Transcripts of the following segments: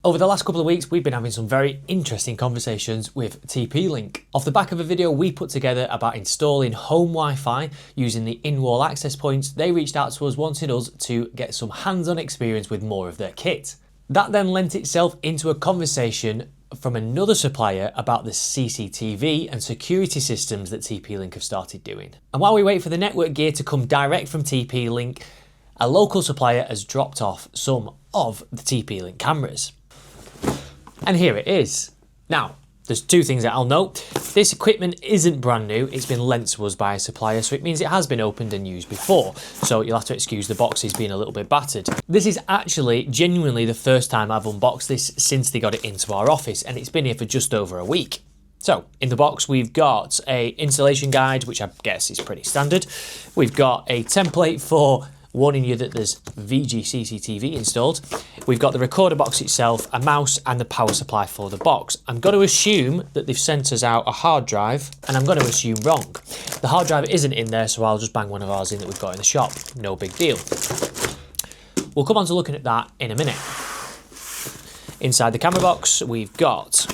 Over the last couple of weeks, we've been having some very interesting conversations with TP-Link. Off the back of a video we put together about installing home Wi-Fi using the in-wall access points, they reached out to us wanting us to get some hands-on experience with more of their kit. That then lent itself into a conversation from another supplier about the CCTV and security systems that TP-Link have started doing. And while we wait for the network gear to come direct from TP-Link, a local supplier has dropped off some of the TP-Link cameras. And here it is. Now, there's two things that I'll note. This equipment isn't brand new, it's been lent to us by a supplier, so it means it has been opened and used before. So you'll have to excuse the boxes being a little bit battered. This is actually genuinely the first time I've unboxed this since they got it into our office, and it's been here for just over a week. So, in the box we've got a installation guide, which I guess is pretty standard. We've got a template for warning you that there's VIGI CCTV installed. We've got the recorder box itself, a mouse and the power supply for the box. I'm going to assume that they've sent us out a hard drive, and I'm going to assume wrong. The hard drive isn't in there, so I'll just bang one of ours in that we've got in the shop. No big deal. We'll come on to looking at that in a minute. Inside the camera box we've got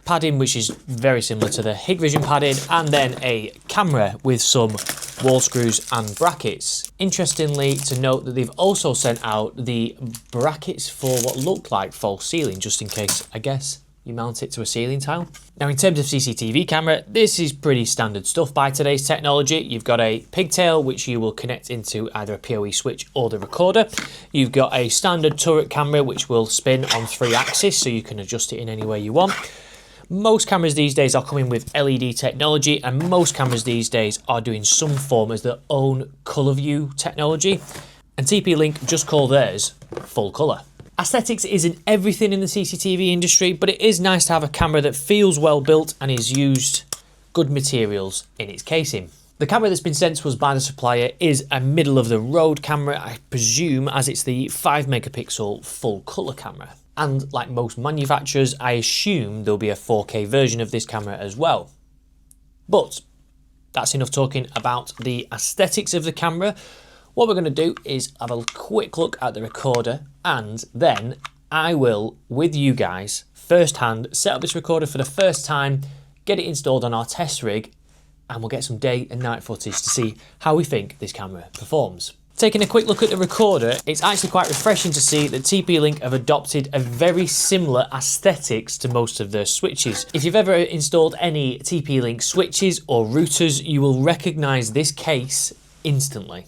padding, which is very similar to the Hikvision padding, and then a camera with some wall screws and brackets. Interestingly to note that they've also sent out the brackets for what looked like false ceiling, just in case, I guess, you mount it to a ceiling tile. Now, in terms of CCTV camera, this is pretty standard stuff by today's technology. You've got a pigtail, which you will connect into either a PoE switch or the recorder. You've got a standard turret camera, which will spin on 3 axes, so you can adjust it in any way you want. Most cameras these days are coming with LED technology, and most cameras these days are doing some form as their own colour view technology, and TP-Link just call theirs full colour. Aesthetics isn't everything in the CCTV industry, but it is nice to have a camera that feels well built and is used good materials in its casing. The camera that's been sent to us by the supplier is a middle of the road camera, I presume, as it's the 5 megapixel full colour camera. And like most manufacturers, I assume there'll be a 4K version of this camera as well. But that's enough talking about the aesthetics of the camera. What we're going to do is have a quick look at the recorder, and then I will, with you guys, firsthand set up this recorder for the first time, get it installed on our test rig, and we'll get some day and night footage to see how we think this camera performs. Taking a quick look at the recorder, it's actually quite refreshing to see that TP-Link have adopted a very similar aesthetics to most of their switches. If you've ever installed any TP-Link switches or routers, you will recognise this case instantly.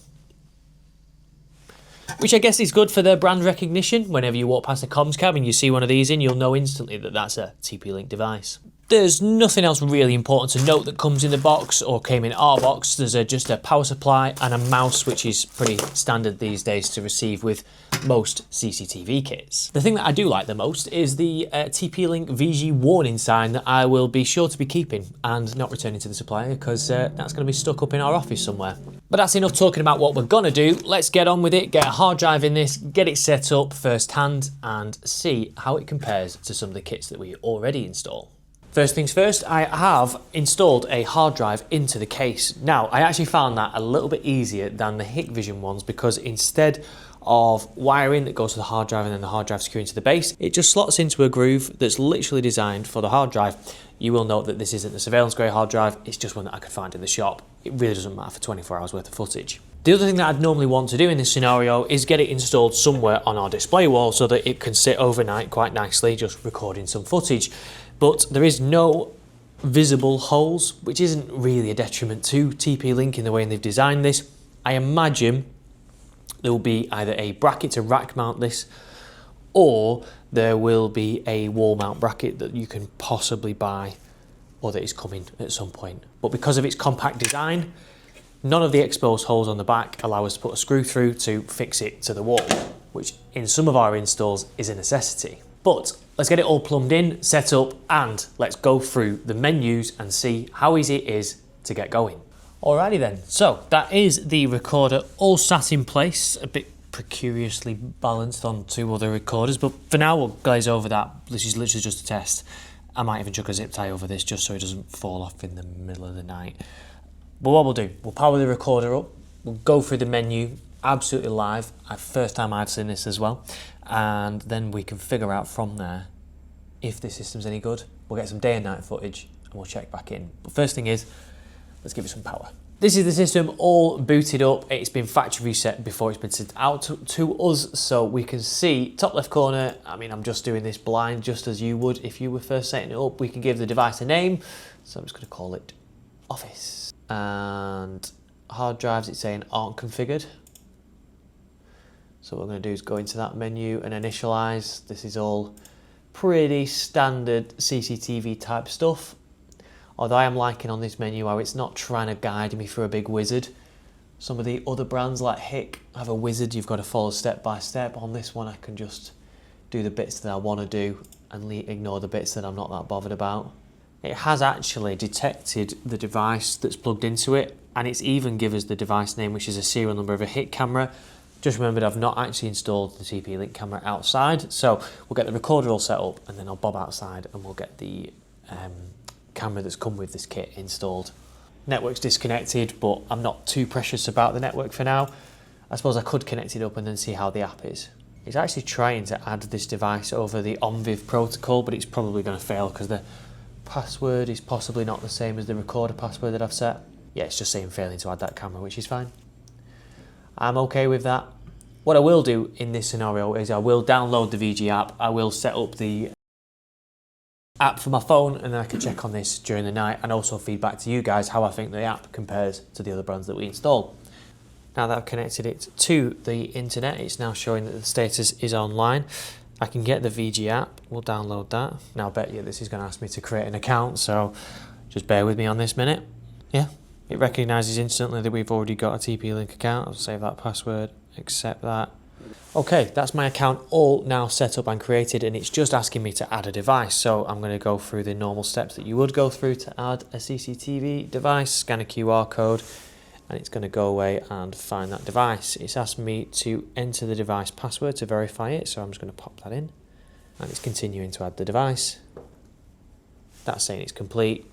Which I guess is good for their brand recognition. Whenever you walk past a comms cab and you see one of these in, you'll know instantly that that's a TP-Link device. There's nothing else really important to note that comes in the box or came in our box. There's just a power supply and a mouse, which is pretty standard these days to receive with most CCTV kits. The thing that I do like the most is the TP-Link VIGI warning sign that I will be sure to be keeping and not returning to the supplier, because that's going to be stuck up in our office somewhere. But that's enough talking about what we're going to do. Let's get on with it, get a hard drive in this, get it set up firsthand and see how it compares to some of the kits that we already install. First things first, I have installed a hard drive into the case. Now, I actually found that a little bit easier than the Hikvision ones, because instead of wiring that goes to the hard drive and then the hard drive securing to the base, it just slots into a groove that's literally designed for the hard drive. You will note that this isn't a surveillance grade hard drive, it's just one that I could find in the shop. It really doesn't matter for 24 hours worth of footage. The other thing that I'd normally want to do in this scenario is get it installed somewhere on our display wall so that it can sit overnight quite nicely, just recording some footage. But there is no visible holes, which isn't really a detriment to TP-Link in the way they've designed this. I imagine there will be either a bracket to rack mount this, or there will be a wall mount bracket that you can possibly buy, or that is coming at some point. But because of its compact design, none of the exposed holes on the back allow us to put a screw through to fix it to the wall, which in some of our installs is a necessity. But let's get it all plumbed in, set up, and let's go through the menus and see how easy it is to get going. Alrighty then, so that is the recorder all sat in place, a bit precariously balanced on 2 other recorders, but for now we'll glaze over that. This is literally just a test. I might even chuck a zip tie over this just so it doesn't fall off in the middle of the night. But what we'll do, we'll power the recorder up, we'll go through the menu, absolutely live. First time I've seen this as well. And then we can figure out from there if this system's any good. We'll get some day and night footage and we'll check back in. But first thing is, let's give it some power. This is the system all booted up. It's been factory reset before it's been sent out to us, so we can see top left corner. I mean, I'm just doing this blind, just as you would if you were first setting it up. We can give the device a name, so I'm just going to call it Office. And hard drives, it's saying aren't configured. So what we're going to do is go into that menu and initialize. This is all pretty standard CCTV type stuff. Although I am liking on this menu how it's not trying to guide me through a big wizard. Some of the other brands like HIC have a wizard you've got to follow step by step. On this one I can just do the bits that I want to do and ignore the bits that I'm not that bothered about. It has actually detected the device that's plugged into it, and it's even given us the device name, which is a serial number of a HIC camera. Just remembered I've not actually installed the TP-Link camera outside, so we'll get the recorder all set up and then I'll bob outside and we'll get the camera that's come with this kit installed. Network's disconnected, but I'm not too precious about the network for now. I suppose I could connect it up and then see how the app is. It's actually trying to add this device over the OnViv protocol, but it's probably going to fail because the password is possibly not the same as the recorder password that I've set. Yeah, it's just saying failing to add that camera, which is fine. I'm okay with that. What I will do in this scenario is I will download the VIGI app, I will set up the app for my phone, and then I can check on this during the night and also feedback to you guys how I think the app compares to the other brands that we installed. Now that I've connected it to the internet, it's now showing that the status is online. I can get the VIGI app, we'll download that. Now I bet you this is going to ask me to create an account, so just bear with me on this minute. Yeah, it recognises instantly that we've already got a TP-Link account. I'll save that password, accept that. Okay, that's my account all now set up and created, and it's just asking me to add a device. So I'm going to go through the normal steps that you would go through to add a CCTV device, scan a QR code, and it's going to go away and find that device. It's asked me to enter the device password to verify it, so I'm just going to pop that in, and it's continuing to add the device. That's saying it's complete,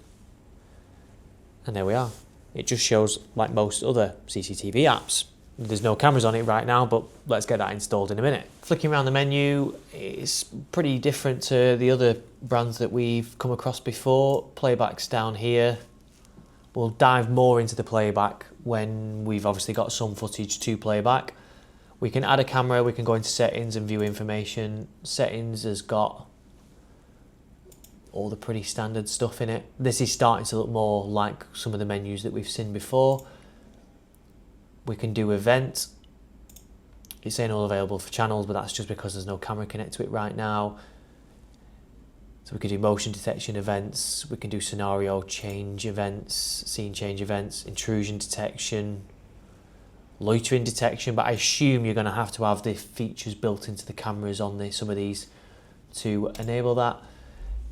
and there we are. It just shows like most other CCTV apps. There's no cameras on it right now, but let's get that installed in a minute. Flicking around the menu, it's pretty different to the other brands that we've come across before. Playback's down here. We'll dive more into the playback when we've obviously got some footage to playback. We can add a camera, we can go into settings and view information. Settings has got all the pretty standard stuff in it. This is starting to look more like some of the menus that we've seen before. We can do events. It's saying all available for channels, but that's just because there's no camera connected to it right now. So we can do motion detection events, we can do scenario change events, scene change events, intrusion detection, loitering detection, but I assume you're going to have the features built into the cameras on some of these to enable that.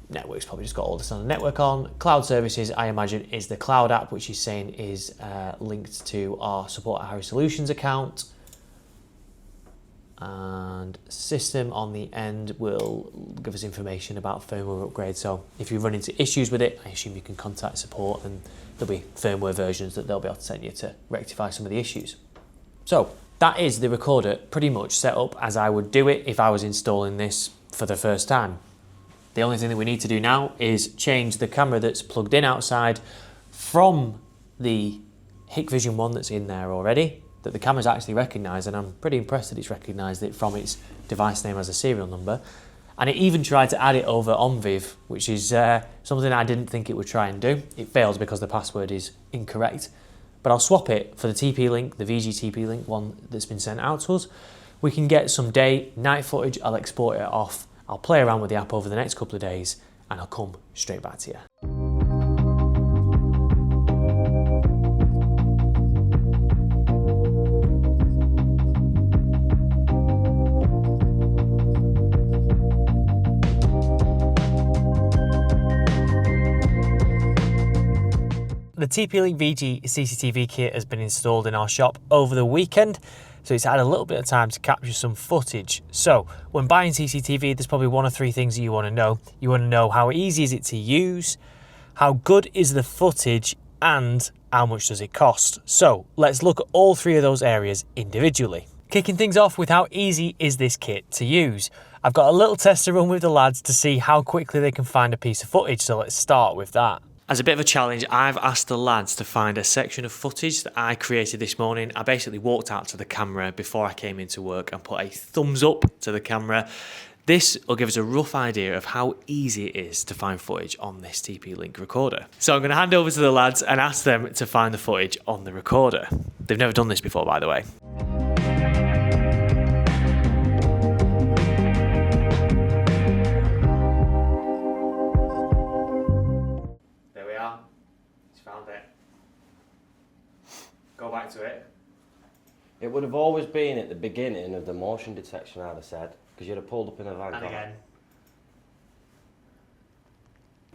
Network's probably just got all this on the network on. Cloud services, I imagine, is the cloud app, which is saying is linked to our Support at Harry Solutions account. And system on the end will give us information about firmware upgrades. So if you run into issues with it, I assume you can contact support and there'll be firmware versions that they'll be able to send you to rectify some of the issues. So that is the recorder pretty much set up as I would do it if I was installing this for the first time. The only thing that we need to do now is change the camera that's plugged in outside from the Hikvision one that's in there already, that the camera's actually recognised, and I'm pretty impressed that it's recognised it from its device name as a serial number. And it even tried to add it over OnViv, which is something I didn't think it would try and do. It fails because the password is incorrect. But I'll swap it for the TP-Link, the VIGI TP-Link one that's been sent out to us. We can get some day, night footage, I'll export it off. I'll play around with the app over the next couple of days and I'll come straight back to you. The TP-Link VIGI CCTV Kit has been installed in our shop over the weekend, so it's had a little bit of time to capture some footage. So when buying CCTV, there's probably one or three things that you want to know. You want to know how easy is it to use, how good is the footage and how much does it cost. So let's look at all three of those areas individually. Kicking things off with how easy is this kit to use. I've got a little test to run with the lads to see how quickly they can find a piece of footage, so let's start with that. As a bit of a challenge, I've asked the lads to find a section of footage that I created this morning. I basically walked out to the camera before I came into work and put a thumbs up to the camera. This will give us a rough idea of how easy it is to find footage on this TP-Link recorder. So I'm going to hand over to the lads and ask them to find the footage on the recorder. They've never done this before, by the way. Go back to it. It would have always been at the beginning of the motion detection, I'd have said, because you'd have pulled up in a van. And again.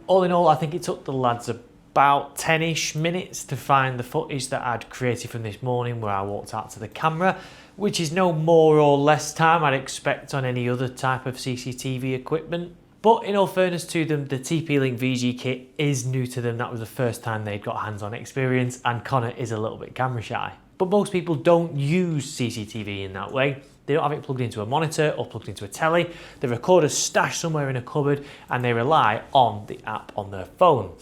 All in all, I think it took the lads about 10-ish minutes to find the footage that I'd created from this morning where I walked out to the camera, which is no more or less time I'd expect on any other type of CCTV equipment. But in all fairness to them, the TP-Link VIGI kit is new to them. That was the first time they'd got hands-on experience, and Connor is a little bit camera shy. But most people don't use CCTV in that way. They don't have it plugged into a monitor or plugged into a telly. The recorder's stashed somewhere in a cupboard, and they rely on the app on their phone.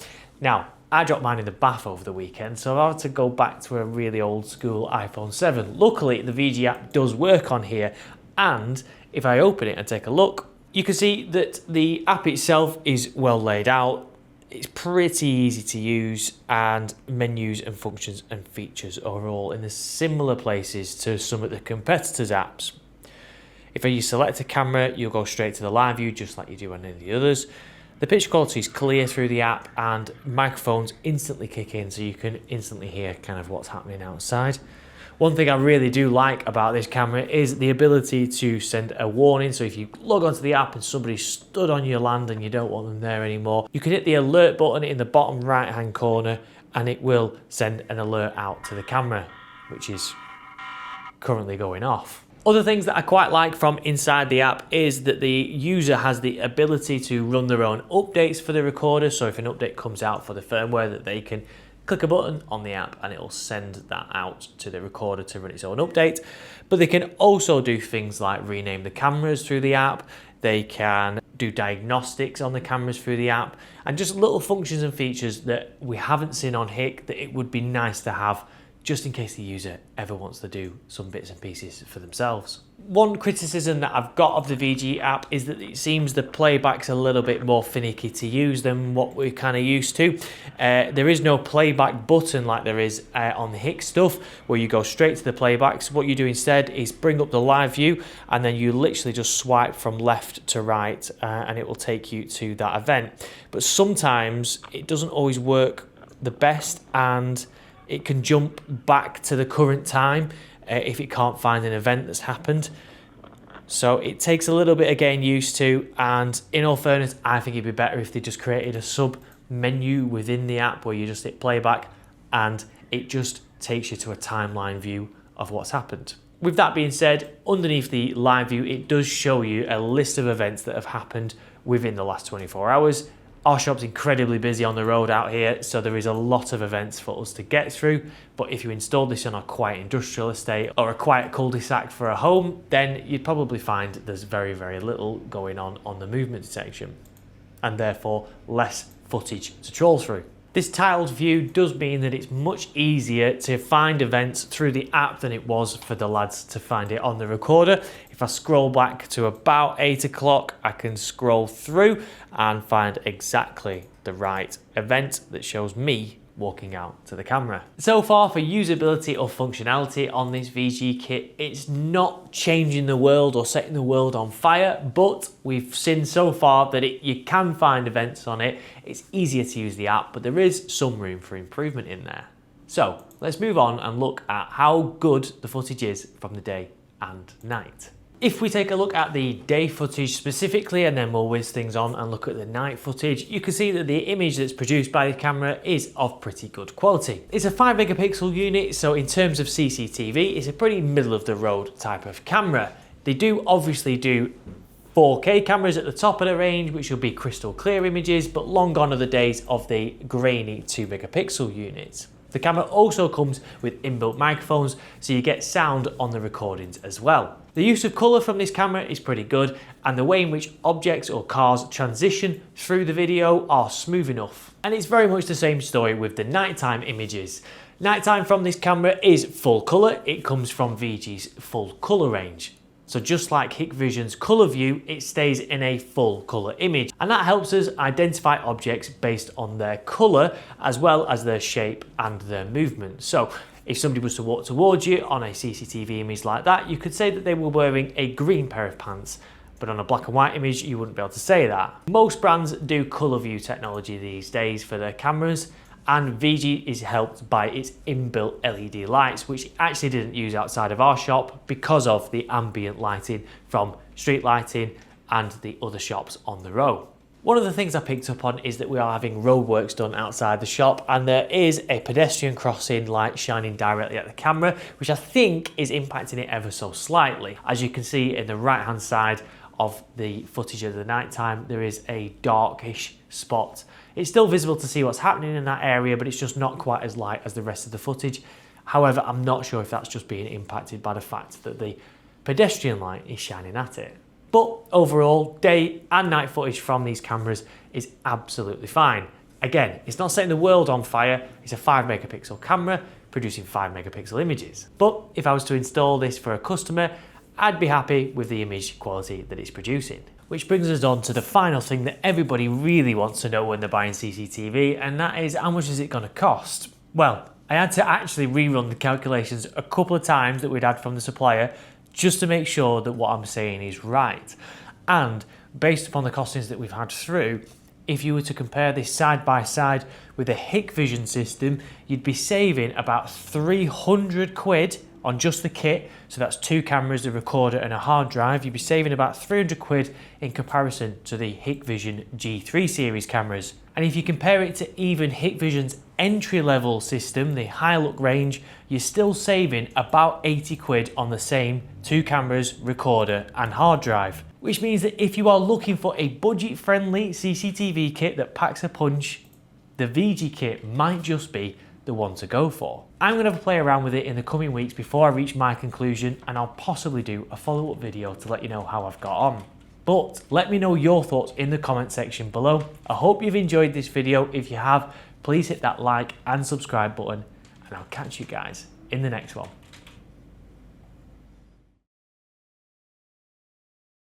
Now, I dropped mine in the bath over the weekend, so I've had to go back to a really old school iPhone 7. Luckily, the VIGI app does work on here, and if I open it and take a look, you can see that the app itself is well laid out. It's pretty easy to use, and menus and functions and features are all in the similar places to some of the competitors' apps. If you select a camera, you'll go straight to the live view just like you do on any of the others. The pitch quality is clear through the app, and microphones instantly kick in so you can instantly hear kind of what's happening outside. One thing I really do like about this camera is the ability to send a warning. So if you log onto the app and somebody stood on your land and you don't want them there anymore, you can hit the alert button in the bottom right hand corner and it will send an alert out to the camera, which is currently going off. Other things that I quite like from inside the app is that the user has the ability to run their own updates for the recorder. So if an update comes out for the firmware, that they can click a button on the app and it will send that out to the recorder to run its own update. But they can also do things like rename the cameras through the app. They can do diagnostics on the cameras through the app, and just little functions and features that we haven't seen on HIC that it would be nice to have just in case the user ever wants to do some bits and pieces for themselves. One criticism that I've got of the VIGI app is that it seems the playback's a little bit more finicky to use than what we're kind of used to. There is no playback button like there is on the HIC stuff, where you go straight to the playbacks. What you do instead is bring up the live view, and then you literally just swipe from left to right, and it will take you to that event. But sometimes it doesn't always work the best, and it can jump back to the current time if it can't find an event that's happened. So it takes a little bit of getting used to, and in all fairness, I think it'd be better if they just created a sub menu within the app where you just hit playback and it just takes you to a timeline view of what's happened. With that being said, underneath the live view, it does show you a list of events that have happened within the last 24 hours. Our shop's incredibly busy on the road out here, so there is a lot of events for us to get through. But if you installed this on a quiet industrial estate or a quiet cul-de-sac for a home, then you'd probably find there's very, very little going on the movement detection, and therefore less footage to troll through. This tiled view does mean that it's much easier to find events through the app than it was for the lads to find it on the recorder. If I scroll back to about 8 o'clock, I can scroll through and find exactly the right event that shows me walking out to the camera. So far for usability or functionality on this VIGI kit, it's not changing the world or setting the world on fire, but we've seen so far that you can find events on it. It's easier to use the app, but there is some room for improvement in there. So let's move on and look at how good the footage is from the day and night. If we take a look at the day footage specifically, and then we'll whiz things on and look at the night footage, you can see that the image that's produced by the camera is of pretty good quality. It's a 5 megapixel unit, so in terms of CCTV, it's a pretty middle of the road type of camera. They do obviously do 4K cameras at the top of the range, which will be crystal clear images, but long gone are the days of the grainy 2 megapixel units. The camera also comes with inbuilt microphones, so you get sound on the recordings as well. The use of colour from this camera is pretty good, and the way in which objects or cars transition through the video are smooth enough. And it's very much the same story with the nighttime images. Nighttime from this camera is full colour, it comes from VIGI's full colour range. So just like Hikvision's colour view, it stays in a full colour image, and that helps us identify objects based on their colour as well as their shape and their movement. So if somebody was to walk towards you on a CCTV image like that, you could say that they were wearing a green pair of pants, but on a black and white image you wouldn't be able to say that. Most brands do colour view technology these days for their cameras, and VIGI is helped by its inbuilt LED lights, which it actually didn't use outside of our shop because of the ambient lighting from street lighting and the other shops on the row. One of the things I picked up on is that we are having roadworks done outside the shop, and there is a pedestrian crossing light shining directly at the camera, which I think is impacting it ever so slightly. As you can see in the right hand side of the footage of the nighttime, there is a darkish spot. It's still visible to see what's happening in that area, but it's just not quite as light as the rest of the footage. However, I'm not sure if that's just being impacted by the fact that the pedestrian light is shining at it. But overall, day and night footage from these cameras is absolutely fine. Again, it's not setting the world on fire, it's a 5 megapixel camera producing 5 megapixel images. But if I was to install this for a customer, I'd be happy with the image quality that it's producing. Which brings us on to the final thing that everybody really wants to know when they're buying CCTV, and that is, how much is it going to cost? Well, I had to actually rerun the calculations a couple of times that we'd had from the supplier just to make sure that what I'm saying is right. And based upon the costings that we've had through, if you were to compare this side by side with a Hikvision system, you'd be saving about 300 quid on just the kit. So that's 2 cameras, a recorder and a hard drive. You'd be saving about 300 quid in comparison to the Hikvision G3 series cameras. And if you compare it to even Hikvision's entry-level system, the high-look range, you're still saving about 80 quid on the same 2 cameras, recorder and hard drive. Which means that if you are looking for a budget-friendly CCTV kit that packs a punch, the VIGI kit might just be the one to go for. I'm going to play around with it in the coming weeks before I reach my conclusion, and I'll possibly do a follow-up video to let you know how I've got on. But let me know your thoughts in the comment section below. I hope you've enjoyed this video. If you have, please hit that like and subscribe button, and I'll catch you guys in the next one.